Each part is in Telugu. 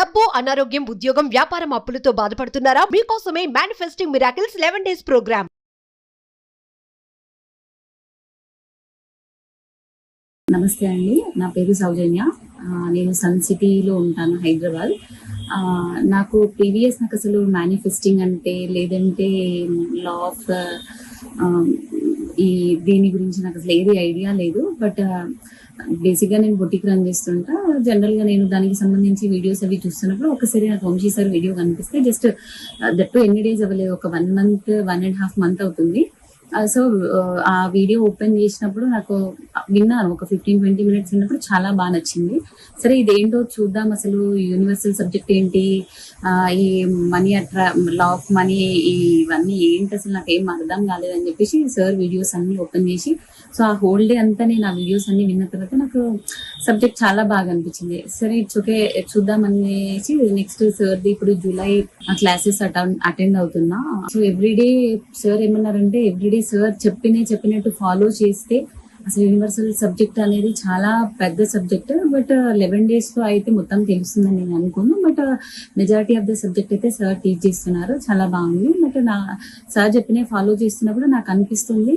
డబ్బు, అనారోగ్యం, ఉద్యోగం, వ్యాపారం, అప్పులతో బాధపడుతున్నారా? మీకోసమే మేనిఫెస్టింగ్ మిరాకిల్స్ 11 days ప్రోగ్రామ్. నమస్తే అండి, నా పేరు సౌజన్య. నేను సన్ సిటీలో ఉంటాను, హైదరాబాద్. నాకు అసలు మేనిఫెస్టింగ్ అంటే లేదంటే లా ఆఫ్ దీని గురించి నాకు అసలు ఏది ఐడియా లేదు. బట్ బేసిక్గా నేను బొటిక్ రన్ చేస్తుంటా. జనరల్గా నేను దానికి సంబంధించి వీడియోస్ అవి చూస్తున్నప్పుడు ఒకసారి నాకు వంశీ సార్ వీడియో కనిపిస్తే జస్ట్ దట్టు ఎన్ని డేస్ అవ్వలేదు, ఒక 1 month 1.5 month అవుతుంది. సో ఆ వీడియో ఓపెన్ చేసినప్పుడు నాకు విన్నాను, ఒక 15-20 minutes విన్నప్పుడు చాలా బాగా నచ్చింది. సరే ఇదేంటో చూద్దాం, అసలు యూనివర్సల్ సబ్జెక్ట్ ఏంటి, ఈ మనీ లా ఆఫ్ మనీ ఇవన్నీ ఏంటి, అసలు నాకు ఏం అర్థం కాలేదని చెప్పేసి సార్ వీడియోస్ అన్ని ఓపెన్ చేసి, సో ఆ హోల్ డే అంతా నేను ఆ వీడియోస్ అన్ని విన్న తర్వాత నాకు సబ్జెక్ట్ చాలా బాగా అనిపించింది. సరే ఇట్స్ ఓకే చూద్దాం అనేసి నెక్స్ట్ సార్ది ఇప్పుడు జూలై క్లాసెస్ అటెండ్ అవుతున్నా. సో ఎవ్రీడే సార్ ఏమన్నారంటే, ఎవ్రీడే సార్ చెప్పినట్టు ఫాలో చేస్తే అసలు యూనివర్సల్ సబ్జెక్ట్ అనేది చాలా పెద్ద సబ్జెక్ట్. బట్ 11 days లో అయితే మొత్తం తెలుస్తుందని నేను అనుకోను. But majority of the subject అయితే సార్ టీచ్ చేస్తున్నారు, చాలా బాగుంది. బట్ సార్ చెప్పిన ఫాలో చేస్తున్నప్పుడు నాకు అనిపిస్తుంది,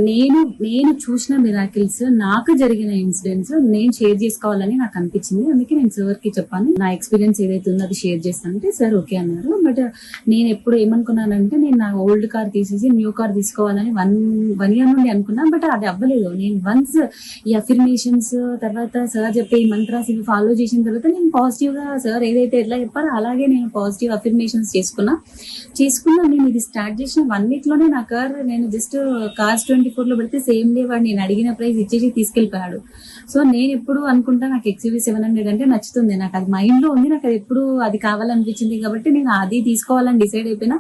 నేను చూసిన మిరాకిల్స్, నాకు జరిగిన ఇన్సిడెంట్స్ నేను షేర్ చేసుకోవాలని నాకు అనిపించింది. అందుకే నేను సార్కి చెప్పాను, నా ఎక్స్పీరియన్స్ ఏదైతే ఉందో అది షేర్ చేస్తానంటే సార్ ఓకే అన్నారు. బట్ నేను ఎప్పుడు ఏమనుకున్నానంటే, నేను నా ఓల్డ్ కార్ తీసేసి న్యూ కార్ తీసుకోవాలని వన్ year నుండి అనుకున్నా. బట్ అది అవ్వలేదు. నేను వన్స్ ఈ అఫర్మేషన్స్ తర్వాత సార్ చెప్పే ఈ మంత్రాస్ ఇవి ఫాలో చేసిన తర్వాత నేను పాజిటివ్గా సార్ ఏదైతే ఎట్లా చెప్పారో అలాగే నేను పాజిటివ్ అఫర్మేషన్స్ చేసుకున్నా. నేను ఇది స్టార్ట్ చేసిన 1 week లోనే నా కార్ నేను జస్ట్ కార్స్ 24 పెడితే సేమ్ డే వాడు నేను అడిగిన ప్రైస్ ఇచ్చేసి తీసుకెళ్ళిపోయాడు. సో నేను ఎప్పుడు అనుకుంటా, నాకు XUV 700 అంటే నచ్చుతుంది, నాకు అది మైండ్ లో ఉంది, నాకు అది ఎప్పుడు అది కావాలనిపించింది కాబట్టి నేను అది తీసుకోవాలని డిసైడ్ అయిపోయినా.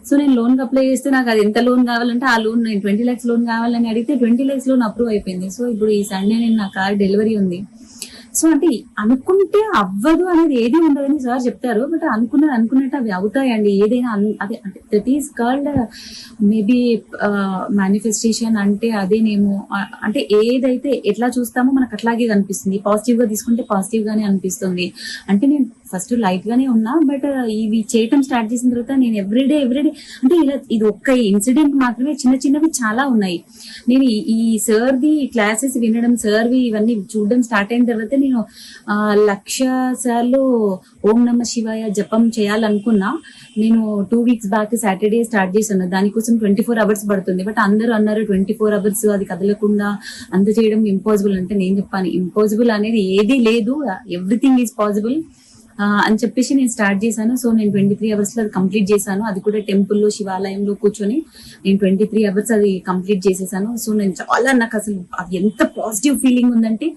సో నేను లోన్ అప్లై చేస్తే నాకు అది ఎంత లోన్ కావాలంటే ఆ లోన్ నేను 20 lakhs లోన్ కావాలని అడిగితే 20 lakhs లోన్ అప్రూవ్ అయిపోయింది. సో ఇప్పుడు ఈ సండే నేను నా కార్ డెలివరీ ఉంది. సో అంటే అనుకుంటే అవ్వదు అనేది ఏది ఉండదని సార్ చెప్తారు. బట్ అనుకున్నట్టు అవి అవుతాయండి, ఏదైనా. అదే that is called maybe manifestation అంటే అదేనేమో. అంటే ఏదైతే ఎట్లా చూస్తామో మనకు అట్లాగే కనిపిస్తుంది. పాజిటివ్ గా తీసుకుంటే పాజిటివ్ గానే అనిపిస్తుంది. అంటే నేను ఫస్ట్ లైట్ గానే ఉన్నా, బట్ ఇవి చేయటం స్టార్ట్ చేసిన తర్వాత నేను ఎవ్రీడే అంటే ఇలా ఇది ఒక్క ఇన్సిడెంట్ మాత్రమే, చిన్నవి చాలా ఉన్నాయి. నేను ఈ సార్ది క్లాసెస్ వినడం, సార్వి ఇవన్నీ చూడడం స్టార్ట్ అయిన తర్వాత నేను 1,00,000 సార్లు ఓం నమ శివాయ జపం చేయాలనుకున్నా. నేను 2 weeks బ్యాక్ సాటర్డే స్టార్ట్ చేశాను. దానికోసం 24 hours పడుతుంది. బట్ అందరూ అన్నారు 24 hours అది కదలకుండా అంత చేయడం ఇంపాసిబుల్. అంటే నేను చెప్పాను, ఇంపాసిబుల్ అనేది ఏదీ లేదు, ఎవ్రీథింగ్ ఈజ్ పాసిబుల్ అని చెప్పేసి నేను స్టార్ట్ చేశాను. సో నేను 23 hours లో అది కంప్లీట్ చేశాను. అది కూడా టెంపుల్లో, శివాలయంలో కూర్చొని నేను 23 hours అది కంప్లీట్ చేసేసాను. సో నేను చాలా, నాకు అసలు అది ఎంత పాజిటివ్ ఫీలింగ్ ఉందంటే,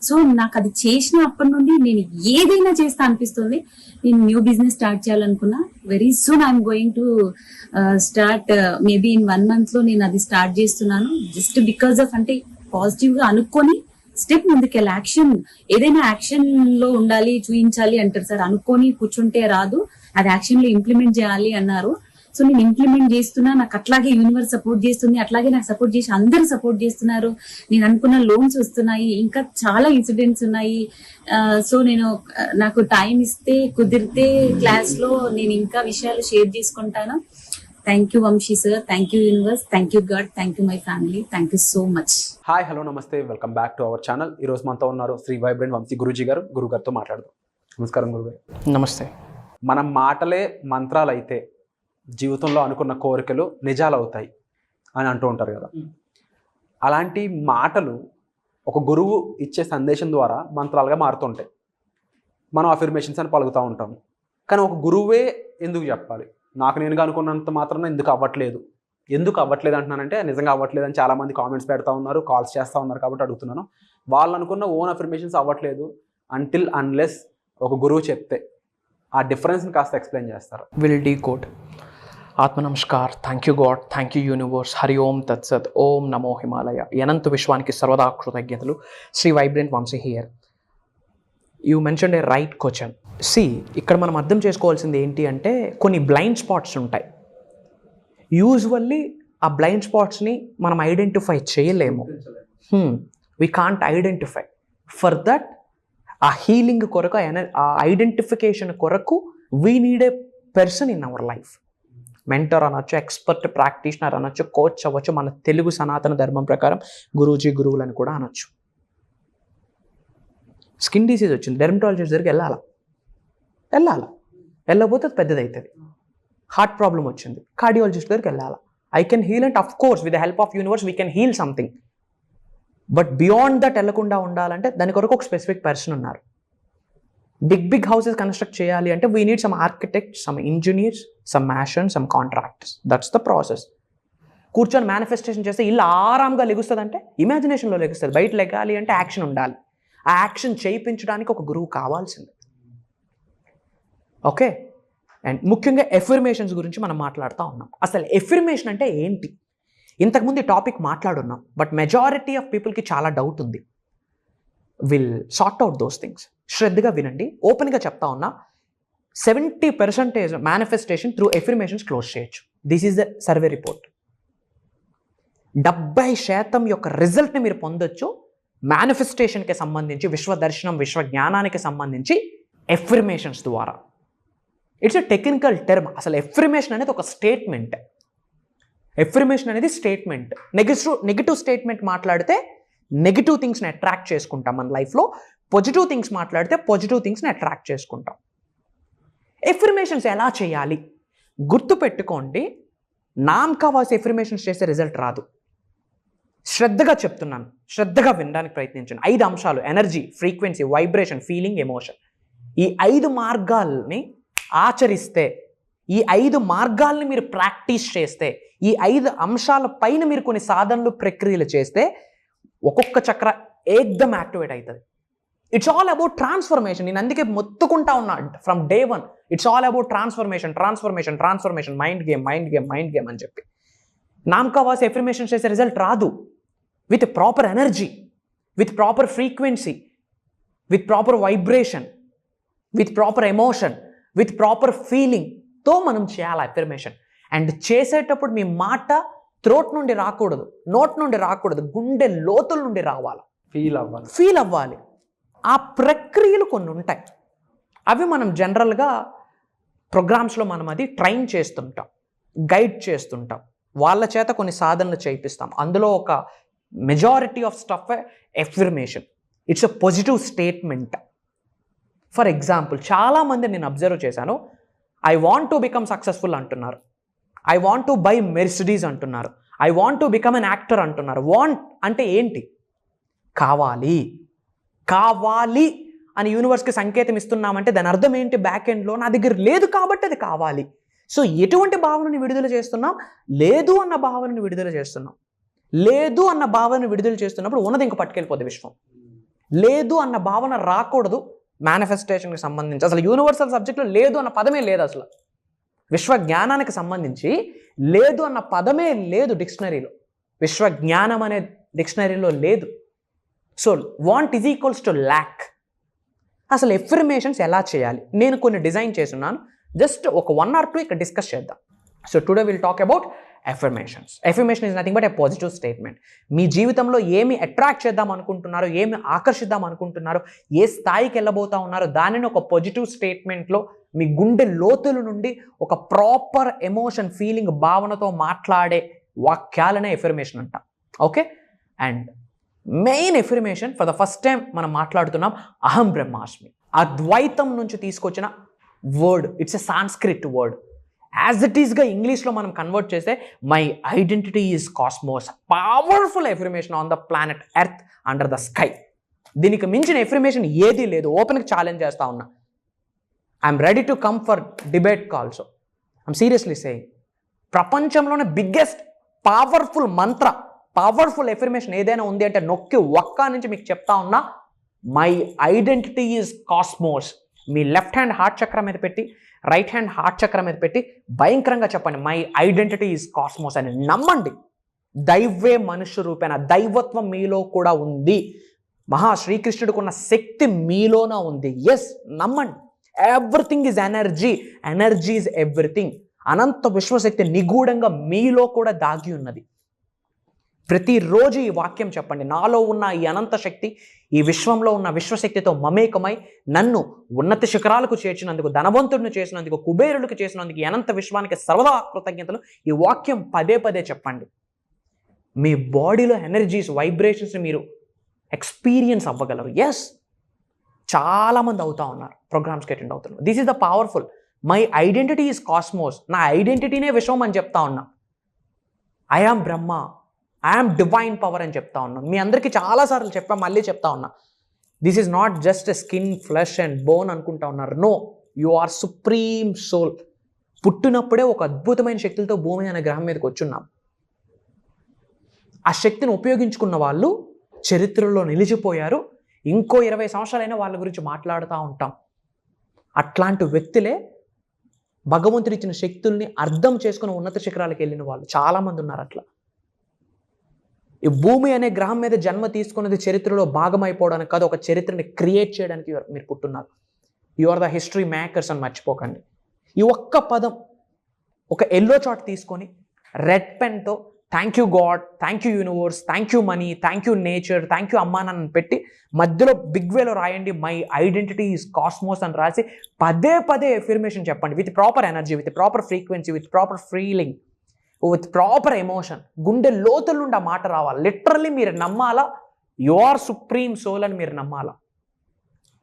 సో నాకు అది చేసిన అప్పటి నుండి నేను ఏదైనా చేస్తా అనిపిస్తుంది. నేను న్యూ బిజినెస్ స్టార్ట్ చేయాలనుకున్నా. Very soon I'm going to start, maybe in 1 month లో నేను అది స్టార్ట్ చేస్తున్నాను. జస్ట్ బికాస్ ఆఫ్, అంటే పాజిటివ్ గా అనుకొని స్టెప్ ముందుకెళ్ళి యాక్షన్, ఏదైనా యాక్షన్ లో ఉండాలి, చూపించాలి అంటారు సార్. అనుకొని కూర్చుంటే రాదు, అది యాక్షన్ లో ఇంప్లిమెంట్ చేయాలి అన్నారు. సో నేను ఇంప్లిమెంట్ చేస్తున్నా, నాకు అట్లాగే యూనివర్స్ సపోర్ట్ చేస్తుంది, అట్లాగే నాకు సపోర్ట్ చేసి అందరూ సపోర్ట్ చేస్తున్నారు. నేను అనుకున్న లోన్స్ వస్తున్నాయి, ఇంకా చాలా ఇన్సిడెంట్స్ ఉన్నాయి. సో నాకు టైం ఇస్తే, కుదిరితే క్లాస్ లో నేను ఇంకా విషయాలు షేర్ చేసుకుంటాను. Thank you Vamsi sir, thank you universe, thank you God, thank you my family, thank you so much. Hi, hello, namaste, welcome back to our channel. ఈ రోజు మనతో ఉన్నారు శ్రీ వైబ్రెంట్ వంశీ గురూజీ గారు. గురుగారితో మాట్లాడదాం. నమస్కారం గురుగారు. నమస్తే. మన మాటలే మంత్రాలు అయితే జీవితంలో అనుకున్న కోరికలు నిజాలు అవుతాయి అని అంటూ ఉంటారు కదా. అలాంటి మాటలు ఒక గురువు ఇచ్చే సందేశం ద్వారా మంత్రాలుగా మారుతుంటాయి. మనం అఫర్మేషన్స్ అని పలుకుతూ ఉంటాము. కానీ ఒక గురువే ఎందుకు చెప్పాలి? నాకు నేనుగా అనుకున్నంత మాత్రాన ఎందుకు అవ్వట్లేదు అంటున్నానంటే, నిజంగా అవ్వట్లేదు అని చాలామంది కామెంట్స్ పెడతా ఉన్నారు, కాల్స్ చేస్తూ ఉన్నారు కాబట్టి అడుగుతున్నాను. వాళ్ళు అనుకున్న ఓన్ అఫర్మేషన్స్ అవ్వట్లేదు అంటిల్ అన్లెస్ ఒక గురువు చెప్తే. ఆ డిఫరెన్స్ని కాస్త ఎక్స్ప్లెయిన్ చేస్తారు. Will decode. ఆత్మ నమస్కార్. Thank you God, thank you universe, Hari Om తత్సత్, ఓం నమో హిమాలయ. అనంత విశ్వానికి సర్వదా కృతజ్ఞతలు. Sri vibrant Vamsi here. You mention a right question. ఇక్కడ మనం అర్థం చేసుకోవాల్సింది ఏంటి అంటే, కొన్ని బ్లైండ్ స్పాట్స్ ఉంటాయి. యూజువల్లీ ఆ బ్లైండ్ స్పాట్స్ని మనం ఐడెంటిఫై చేయలేము. We can't identify. For that ఆ హీలింగ్ కొరకు, ఆ ఐడెంటిఫికేషన్ కొరకు we need a person in our life. Mentor అనొచ్చు, ఎక్స్పర్ట్ ప్రాక్టీషనర్ అనొచ్చు, కోచ్ అవ్వచ్చు, మన తెలుగు సనాతన ధర్మం ప్రకారం గురూజీ గురువులని కూడా అనొచ్చు. స్కిన్ డిసీజ్ వచ్చింది, డెర్మటాలజిస్ట్ దగ్గరికి వెళ్ళాలా, వెళ్ళకపోతే అది పెద్దది అవుతుంది. హార్ట్ ప్రాబ్లం వచ్చింది, కార్డియాలజిస్ట్ దగ్గరికి వెళ్ళాలా. I can heal and of course with the help of universe we can heal something. But beyond that వెళ్ళకుండా ఉండాలంటే దాని కొరకు ఒక స్పెసిఫిక్ పర్సన్ ఉన్నారు. బిగ్ హౌసెస్ కన్స్ట్రక్ట్ చేయాలి అంటే we need some architects, some engineers, some masons, some contractors. That's the process. కూర్చొని మేనిఫెస్టేషన్ చేస్తే ఇల్లు ఆరాంగా లెగుస్తుంది అంటే ఇమాజినేషన్లో లెగుస్తుంది. బయట లెగాలి అంటే యాక్షన్ ఉండాలి. ఆ యాక్షన్ చేయించడానికి ఒక గురువు కావాల్సింది. ఓకే, అండ్ ముఖ్యంగా ఎఫర్మేషన్స్ గురించి మనం మాట్లాడుతూ ఉన్నాం. అసలు ఎఫర్మేషన్ అంటే ఏంటి? ఇంతకుముందు ఈ టాపిక్ మాట్లాడున్నాం, బట్ మెజారిటీ ఆఫ్ పీపుల్కి చాలా డౌట్ ఉంది. Will sort out those things. శ్రద్ధగా వినండి, ఓపెన్గా చెప్తా ఉన్నా. 70% మేనిఫెస్టేషన్ త్రూ ఎఫర్మేషన్స్ క్లోజ్ చేయొచ్చు. This is the survey report. 70% యొక్క రిజల్ట్ని మీరు పొందొచ్చు మేనిఫెస్టేషన్కి సంబంధించి, విశ్వ దర్శనం, విశ్వ జ్ఞానానికి సంబంధించి ఎఫర్మేషన్స్ ద్వారా. It's a technical term. అసలు ఎఫర్మేషన్ అనేది ఒక స్టేట్మెంట్. ఎఫర్మేషన్ అనేది స్టేట్మెంట్. నెగిటివ్ స్టేట్మెంట్ మాట్లాడితే నెగిటివ్ థింగ్స్ని అట్రాక్ట్ చేసుకుంటాం మన లైఫ్లో. పాజిటివ్ థింగ్స్ మాట్లాడితే పాజిటివ్ థింగ్స్ని అట్రాక్ట్ చేసుకుంటాం. ఎఫర్మేషన్స్ ఎలా చేయాలి? గుర్తుపెట్టుకోండి, నామకావాసి ఎఫర్మేషన్స్ చేస్తే రిజల్ట్ రాదు. శ్రద్ధగా చెప్తున్నాను, శ్రద్ధగా వినడానికి ప్రయత్నించండి. 5 అంశాలు: energy, frequency, vibration, feeling, emotion. ఈ 5 మార్గాల్ని ఆచరిస్తే, ఈ 5 మార్గాల్ని మీరు ప్రాక్టీస్ చేస్తే, ఈ 5 అంశాల పైన మీరు కొన్ని సాధనలు, ప్రక్రియలు చేస్తే ఒక్కొక్క చక్ర ఏకదం యాక్టివేట్ అవుతుంది. It's all about transformation. నేను అందుకే మొత్తుకుంటా ఉన్నా from day 1. It's all about transformation. Mind game అని చెప్పి. నామకావాసి ఎఫర్మేషన్ చేసే రిజల్ట్ రాదు. With proper energy, with proper frequency, with proper vibration, with proper emotion, with proper ఫీలింగ్తో మనం చేయాలి ఎఫర్మేషన్. అండ్ చేసేటప్పుడు మీ మాట థ్రోట్ నుండి రాకూడదు, నోట్ నుండి రాకూడదు, గుండె లోతుల నుండి రావాలి. ఫీల్ అవ్వాలి. ఆ ప్రక్రియలు కొన్ని ఉంటాయి. అవి మనం జనరల్గా ప్రోగ్రామ్స్లో మనం అది ట్రైన్ చేస్తుంటాం, గైడ్ చేస్తుంటాం, వాళ్ళ చేత కొన్ని సాధనలు చేయిస్తాం. అందులో ఒక majority of stuff affirmation. It's a positive statement. For example, చాలామంది నేను అబ్జర్వ్ చేశాను, I want to become successful అంటున్నారు, I want to buy Mercedes అంటున్నారు, I want to become an actor అంటున్నారు. వాంట్ అంటే ఏంటి? కావాలి అని యూనివర్స్కి సంకేతం ఇస్తున్నామంటే దాని అర్థం ఏంటి? బ్యాక్ ఎండ్లో నా దగ్గర లేదు కాబట్టి అది కావాలి. సో ఎటువంటి భావనని విడుదల చేస్తున్నాం? లేదు అన్న భావనని విడుదల చేస్తున్నాం. లేదు అన్న భావనని విడుదల చేస్తున్నప్పుడు ఉన్నది ఇంక పట్టుకెళ్ళిపోద్ది విశ్వం. లేదు అన్న భావన రాకూడదు మేనిఫెస్టేషన్కి సంబంధించి. అసలు యూనివర్సల్ సబ్జెక్ట్లో లేదు అన్న పదమే లేదు. అసలు విశ్వ జ్ఞానానికి సంబంధించి లేదు అన్న పదమే లేదు డిక్షనరీలో. విశ్వ జ్ఞానం అనే డిక్షనరీలో లేదు. So want is equals to lakh. అసలు ఎఫర్మేషన్స్ ఎలా చేయాలి? నేను కొన్ని డిజైన్ చేస్తున్నాను. జస్ట్ ఒక 1 or 2 ఇక్కడ డిస్కస్ చేద్దాం. So today will talk about affirmations. Affirmation is nothing but a positive statement. మీ జీవితంలో ఏమి అట్రాక్ట్ చేద్దాం అనుకుంటున్నారో, ఏమి ఆకర్షిద్దాం అనుకుంటున్నారో, ఏ స్థాయికి వెళ్ళబోతా ఉన్నారో దానిని ఒక పాజిటివ్ స్టేట్మెంట్లో మీ గుండె లోతుల నుండి ఒక ప్రాపర్ ఎమోషన్, ఫీలింగ్, భావనతో మాట్లాడే వాక్యాలనే ఎఫర్మేషన్ అంట. Okay, and main affirmation for the first time మనం మాట్లాడుతున్నాం అహం బ్రహ్మాస్మి. అద్వైతం నుంచి తీసుకొచ్చిన word. It's a Sanskrit word. As it ఈస్గా ఇంగ్లీష్లో మనం కన్వర్ట్ చేస్తే my identity is cosmos. Powerful affirmation on the planet earth under the sky. దీనికి మించిన ఎఫర్మేషన్ ఏదీ లేదు. ఓపెన్గా ఛాలెంజ్ చేస్తా ఉన్నా. I'm ready to come for debate also. I'm seriously saying, ప్రపంచంలోనే బిగ్గెస్ట్ పవర్ఫుల్ మంత్ర, పవర్ఫుల్ ఎఫర్మేషన్ ఏదైనా ఉంది అంటే నొక్కి ఒక్క నుంచి మీకు చెప్తా ఉన్నా, my identity is cosmos. Me left hand heart చక్రం మీద పెట్టి, రైట్ హ్యాండ్ హార్ట్ చక్రం మీద పెట్టి భయంకరంగా చెప్పండి, మై ఐడెంటిటీ ఈజ్ కాస్మోస్ అని నమ్మండి. దైవే మనుష్య రూపేణ, దైవత్వం మీలో కూడా ఉంది. మహా శ్రీకృష్ణుడికి ఉన్న శక్తి మీలోన ఉంది. ఎస్, నమ్మండి. Everything is energy, energy is everything. అనంత విశ్వశక్తి నిగూఢంగా మీలో కూడా దాగి ఉన్నది. ప్రతిరోజు ఈ వాక్యం చెప్పండి. నాలో ఉన్న ఈ అనంత శక్తి ఈ విశ్వంలో ఉన్న విశ్వశక్తితో మమేకమై నన్ను ఉన్నత శిఖరాలకు చేర్చినందుకు, ధనవంతుడిని చేసినందుకు, కుబేరులకు చేసినందుకు, ఈ అనంత విశ్వానికి సర్వదా కృతజ్ఞతలు. ఈ వాక్యం పదే పదే చెప్పండి. మీ బాడీలో ఎనర్జీస్, వైబ్రేషన్స్ మీరు ఎక్స్పీరియన్స్ అవ్వగలరు. ఎస్, చాలామంది అవుతా ఉన్నారు, ప్రోగ్రామ్స్కి అటెండ్ అవుతున్నారు. This is the powerful. My identity is cosmos. నా ఐడెంటిటీనే విశ్వం అని చెప్తా ఉన్నా. I am Brahma, I am divine power అని చెప్తా ఉన్నాను. మీ అందరికీ చాలాసార్లు చెప్పా, మళ్ళీ చెప్తా ఉన్నా. This is not just skin, flesh and bone అనుకుంటా ఉన్నారు. No, you are supreme soul. పుట్టినప్పుడే ఒక అద్భుతమైన శక్తులతో భూమి అనే గ్రహం మీదకి వచ్చున్నాం. ఆ శక్తిని ఉపయోగించుకున్న వాళ్ళు చరిత్రలో నిలిచిపోయారు. ఇంకో 20 సంవత్సరాలైనా వాళ్ళ గురించి మాట్లాడుతూ ఉంటాం. అట్లాంటి వ్యక్తులే భగవంతుడు ఇచ్చిన శక్తుల్ని అర్థం చేసుకుని ఉన్నత శిఖరాలకు వెళ్ళిన వాళ్ళు చాలామంది ఉన్నారు. అట్లా ఈ భూమి అనే గ్రహం మీద జన్మ తీసుకున్నది చరిత్రలో భాగం అయిపోవడానికి కాదు, ఒక చరిత్రని క్రియేట్ చేయడానికి మీరు పుట్టున్నారు. You are the history makers అని మర్చిపోకండి. ఈ ఒక్క పదం ఒక ఎల్లో చార్ట్ తీసుకొని రెడ్ పెన్తో thank you God, thank you universe, thank you money, thank you nature, thank you అమ్మా నన్ను పెట్టి మధ్యలో బిగ్ వేలో రాయండి మై ఐడెంటిటీ ఈజ్ కాస్మోస్ అని రాసి పదే పదే ఎఫర్మేషన్ చెప్పండి. With proper energy, with proper frequency, with proper feeling, with proper emotion. గుండె లోతుల నుండి ఆ మాట రావాలి. లిటరల్లీ మీరు నమ్మాలా, యు ఆర్ సుప్రీం సోల్ అని మీరు నమ్మాలా.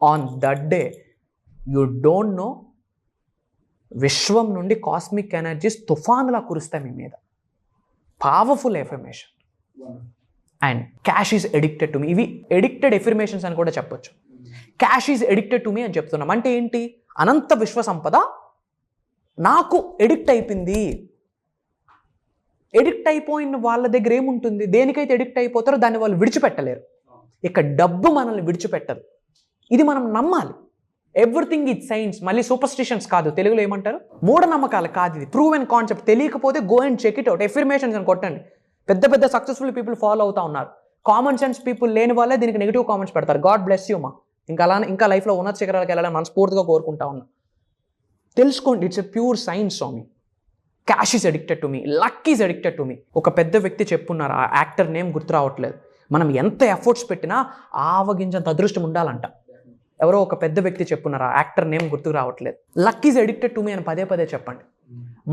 On that day you don't know, విశ్వం నుండి కాస్మిక్ ఎనర్జీస్ తుఫానులా కురుస్తాయి మీ మీద. Powerful affirmation. And cash is addicted to me. ఇవి ఎడిక్టెడ్ ఎఫర్మేషన్స్ అని కూడా చెప్పొచ్చు. Cash is addicted to me అని చెప్తున్నాం. అంటే ఏంటి? అనంత విశ్వ సంపద నాకు ఎడిక్ట్ అయిపోయింది. ఎడిక్ట్ అయిపోయిన వాళ్ళ దగ్గర ఏముంటుంది? దేనికైతే ఎడిక్ట్ అయిపోతారో దాన్ని వాళ్ళు విడిచిపెట్టలేరు. ఇక డబ్బు మనల్ని విడిచిపెట్టదు. ఇది మనం నమ్మాలి. Everything it science. మళ్ళీ సూపర్స్టిషన్స్ కాదు, తెలుగులో ఏమంటారు, మూఢనమ్మకాలు కాదు. ఇది ప్రూవ్ అండ్ కాన్సెప్ట్. తెలియకపోతే go and check it out. Affirmations అని కొట్టండి. పెద్ద పెద్ద సక్సెస్ఫుల్ పీపుల్ ఫాలో అవుతా ఉన్నారు. కామన్ సెన్స్ పీపుల్ లేని వాళ్ళే దీనికి నెగిటివ్ కామెంట్స్ పెడతారు. గాడ్ బ్లెస్ యూ మా. ఇంకా లైఫ్లో ఉన్నత శిఖరాలకు వెళ్ళాలని మనస్ఫూర్తిగా కోరుకుంటా ఉన్నా. తెలుసుకోండి, it's a pure science swami. Cash is addicted to me, luck is addicted to me. ఒక పెద్ద వ్యక్తి చెప్పున్నారు, ఆ యాక్టర్ నేమ్ గుర్తు రావట్లేదు. మనం ఎంత ఎఫర్ట్స్ పెట్టినా ఆవగించంత అదృష్టం ఉండాలంట. ఎవరో ఒక పెద్ద వ్యక్తి చెప్పున్నారు, ఆ యాక్టర్ నేమ్ గుర్తుకు రావట్లేదు. Luck is addicted to me అని పదే పదే చెప్పండి.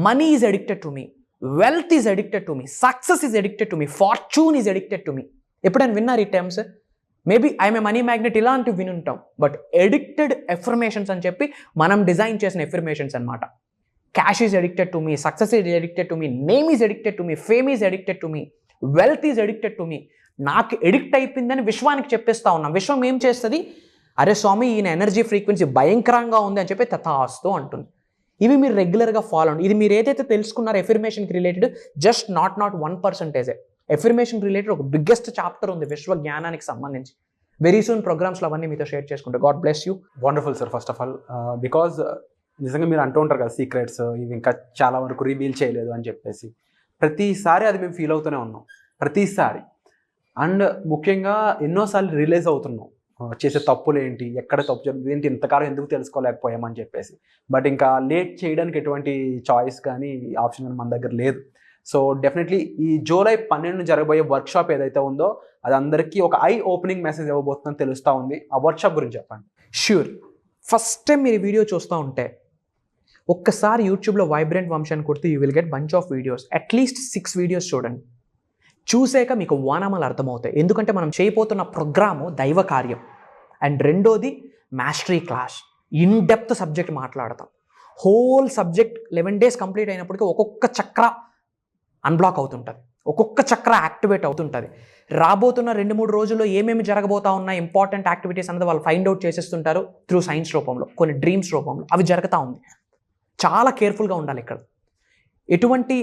Money is addicted to me, wealth is addicted to me, success is addicted to me, fortune is addicted to me. ఎప్పుడైనా విన్నారు ఈ terms? Maybe I'm a money magnet ఇలాంటివి వినుంటాం. బట్ ఎడిక్టెడ్ ఎఫర్మేషన్స్ అని చెప్పి మనం డిజైన్ చేసిన ఎఫర్మేషన్స్ అనమాట. Cash is addicted to me, success is addicted to me, name is addicted to me, fame is addicted to me, wealth is addicted to me. నాకు ఎడిక్ట్ అయిపోయిందని విశ్వానికి చెప్పేస్తా ఉన్నాం. విశ్వం ఏం చేస్తుంది? అరే స్వామి, ఈయన ఎనర్జీ ఫ్రీక్వెన్సీ భయంకరంగా ఉంది అని చెప్పి తథాస్తు అంటుంది. ఇవి మీరు రెగ్యులర్గా ఫాలో అండి. ఇది మీరు ఏదైతే తెలుసుకున్నారో ఎఫర్మేషన్కి related, just not 1%. Affirmation related ఒక బిగ్గెస్ట్ చాప్టర్ ఉంది విశ్వ జ్ఞానానికి సంబంధించి. వెరీ సూన్ ప్రోగ్రామ్స్లో అవన్నీ మీతో షేర్ చేసుకుంటా. God bless you. Wonderful sir. First of all because నిజంగా మీరు అంటూ ఉంటారు కదా, సీక్రెట్స్ ఇవి ఇంకా చాలా వరకు రివీల్ చేయలేదు అని చెప్పేసి. ప్రతిసారి అది మేము ఫీల్ అవుతూనే ఉన్నాం, ప్రతిసారి. అండ్ ముఖ్యంగా ఎన్నోసార్లు రిలీజ్ అవుతున్నాం, చేసే తప్పులు ఏంటి, ఎక్కడ తప్పు జరుగుతుంది ఏంటి, ఇంతకాలం ఎందుకు తెలుసుకోలేకపోయామని చెప్పేసి. బట్ ఇంకా లేట్ చేయడానికి ఎటువంటి చాయిస్ కానీ ఆప్షన్ కానీ మన దగ్గర లేదు. సో డెఫినెట్లీ ఈ జూలై 12 జరగబోయే వర్క్షాప్ ఏదైతే ఉందో అది అందరికీ ఒక ఐ ఓపెనింగ్ మెసేజ్ ఇవ్వబోతుందని తెలుస్తూ ఉంది. ఆ వర్క్షాప్ గురించి చెప్పండి. ష్యూర్. ఫస్ట్ టైం మీరు వీడియో చూస్తూ ఉంటే ఒక్కసారి యూట్యూబ్లో వైబ్రెంట్ వంశీ అని కొడితే you will get bunch of videos. At least 6 videos చూడండి. చూసాక మీకు వానామాలు అర్థమవుతాయి. ఎందుకంటే మనం చేయబోతున్న ప్రోగ్రాము దైవ కార్యం. అండ్ రెండోది mastery class. In depth subject మాట్లాడతాం. హోల్ సబ్జెక్ట్ 11 days కంప్లీట్ అయినప్పటికీ ఒక్కొక్క చక్ర అన్బ్లాక్ అవుతుంటుంది, ఒక్కొక్క చక్ర యాక్టివేట్ అవుతుంటుంది. రాబోతున్న 2-3 రోజుల్లో ఏమేమి జరగబోతా ఉన్న ఇంపార్టెంట్ యాక్టివిటీస్ అనేది వాళ్ళు ఫైండ్ అవుట్ చేసేస్తుంటారు త్రూ సైన్స్ రూపంలో, కొన్ని డ్రీమ్స్ రూపంలో. అవి జరుగుతూ ఉంది. చాలా కేర్ఫుల్గా ఉండాలి ఇక్కడ. ఎటువంటి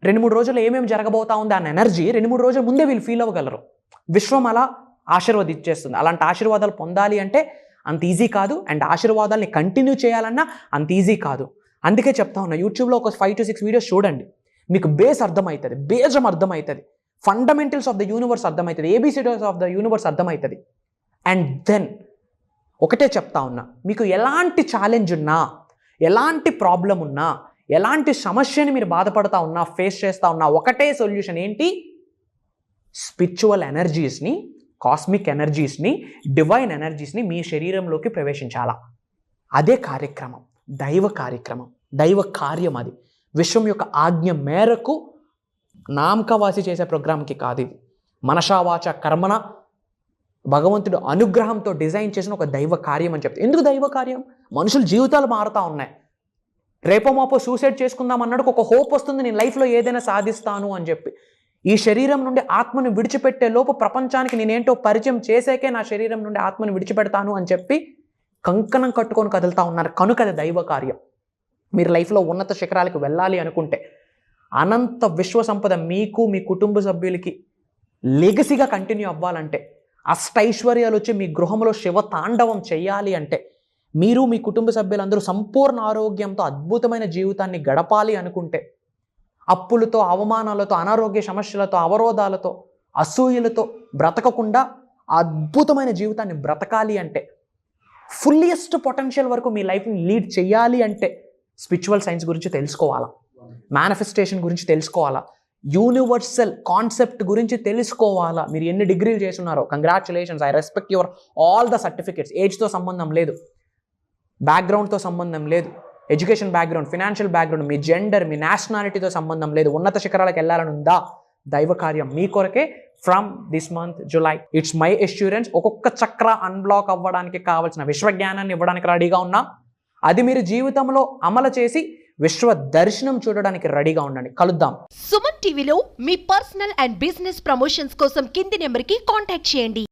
2-3 రోజుల్లో ఏమేమి జరగబోతా ఉంది అన్న ఎనర్జీ 2-3 రోజుల ముందే వీళ్ళు ఫీల్ అవ్వగలరు. విశ్వం అలా ఆశీర్వదించేస్తుంది. అలాంటి ఆశీర్వాదాలు పొందాలి అంటే అంత ఈజీ కాదు. అండ్ ఆశీర్వాదాలని కంటిన్యూ చేయాలన్నా అంత ఈజీ కాదు. అందుకే చెప్తా ఉన్నా, యూట్యూబ్లో ఒక 5 to 6 వీడియోస్ చూడండి. మీకు బేస్ అర్థమవుతుంది, బేజం అర్థమవుతుంది, ఫండమెంటల్స్ ఆఫ్ ద యూనివర్స్ అర్థమవుతుంది, ఏబిసిడీస్ ఆఫ్ ద యూనివర్స్ అర్థమవుతుంది. అండ్ దెన్ ఒకటే చెప్తా ఉన్నా, మీకు ఎలాంటి ఛాలెంజ్ ఉన్నా, ఎలాంటి ప్రాబ్లం ఉన్నా, ఎలాంటి సమస్యని మీరు బాధపడతా ఉన్నా, ఫేస్ చేస్తూ ఉన్నా, ఒకటే సొల్యూషన్ ఏంటి? స్పిరిచువల్ ఎనర్జీస్ని, కాస్మిక్ ఎనర్జీస్ని, డివైన్ ఎనర్జీస్ని మీ శరీరంలోకి ప్రవేశించాలా. అదే కార్యక్రమం, దైవ కార్యక్రమం, దైవ కార్యం. అది విశ్వం యొక్క ఆజ్ఞ మేరకు నామకవాసి చేసే ప్రోగ్రామ్కి కాదు ఇది. మనషావాచ కర్మన భగవంతుడు అనుగ్రహంతో డిజైన్ చేసిన ఒక దైవ కార్యం అని చెప్తారు. ఎందుకు దైవ కార్యం? మనుషుల జీవితాలు మారుతూ ఉన్నాయి. రేపో మాపో సూసైడ్ చేసుకుందాం అన్నాడు, ఒక హోప్ వస్తుంది, నేను లైఫ్లో ఏదైనా సాధిస్తాను అని చెప్పి. ఈ శరీరం నుండి ఆత్మను విడిచిపెట్టే లోపు ప్రపంచానికి నేనేంటో పరిచయం చేసాకే నా శరీరం నుండి ఆత్మను విడిచిపెడతాను అని చెప్పి కంకణం కట్టుకొని కదులుతూ ఉన్నారు. కనుక అది దైవ కార్యం. మీరు లైఫ్లో ఉన్నత శిఖరాలకు వెళ్ళాలి అనుకుంటే, అనంత విశ్వ సంపద మీకు, మీ కుటుంబ సభ్యులకి లెగసీగా కంటిన్యూ అవ్వాలంటే, అష్టైశ్వర్యాలు వచ్చి మీ గృహంలో శివ తాండవం చేయాలి అంటే, మీరు మీ కుటుంబ సభ్యులందరూ సంపూర్ణ ఆరోగ్యంతో అద్భుతమైన జీవితాన్ని గడపాలి అనుకుంటే, అప్పులతో, అవమానాలతో, అనారోగ్య సమస్యలతో, అవరోధాలతో, అసూయలతో బ్రతకకుండా అద్భుతమైన జీవితాన్ని బ్రతకాలి అంటే, ఫుల్లియెస్ట్ పొటెన్షియల్ వరకు మీ లైఫ్ని లీడ్ చేయాలి అంటే స్పిరిచువల్ సైన్స్ గురించి తెలుసుకోవాలా, మేనిఫెస్టేషన్ గురించి తెలుసుకోవాలా, యూనివర్సల్ కాన్సెప్ట్ గురించి తెలుసుకోవాలా. మీరు ఎన్ని డిగ్రీలు చేస్తున్నారో congratulations, I respect your all the certificates. ఏజ్తో సంబంధం లేదు, బ్యాక్గ్రౌండ్తో సంబంధం లేదు, ఎడ్యుకేషన్ బ్యాక్గ్రౌండ్, ఫినాన్షియల్ బ్యాక్గ్రౌండ్, మీ జెండర్, మీ నేషనాలిటీతో సంబంధం లేదు. ఉన్నత శిఖరాలకు వెళ్ళాలని ఉందా? దైవ కార్యం మీ కొరకే from this month July. It's my assurance. ఒక్కొక్క చక్ర అన్బ్లాక్ అవ్వడానికి కావాల్సిన విశ్వజ్ఞానాన్ని ఇవ్వడానికి రెడీగా ఉన్నా. అది మీరు జీవితంలో అమలు చేసి విశ్వ దర్శనం చూడడానికి రెడీగా ఉండండి. కలుద్దాం. సుమన్ టీవీలో మీ పర్సనల్ అండ్ బిజినెస్ ప్రమోషన్స్ కోసం కింది నెంబర్కి కాంటాక్ట్ చేయండి.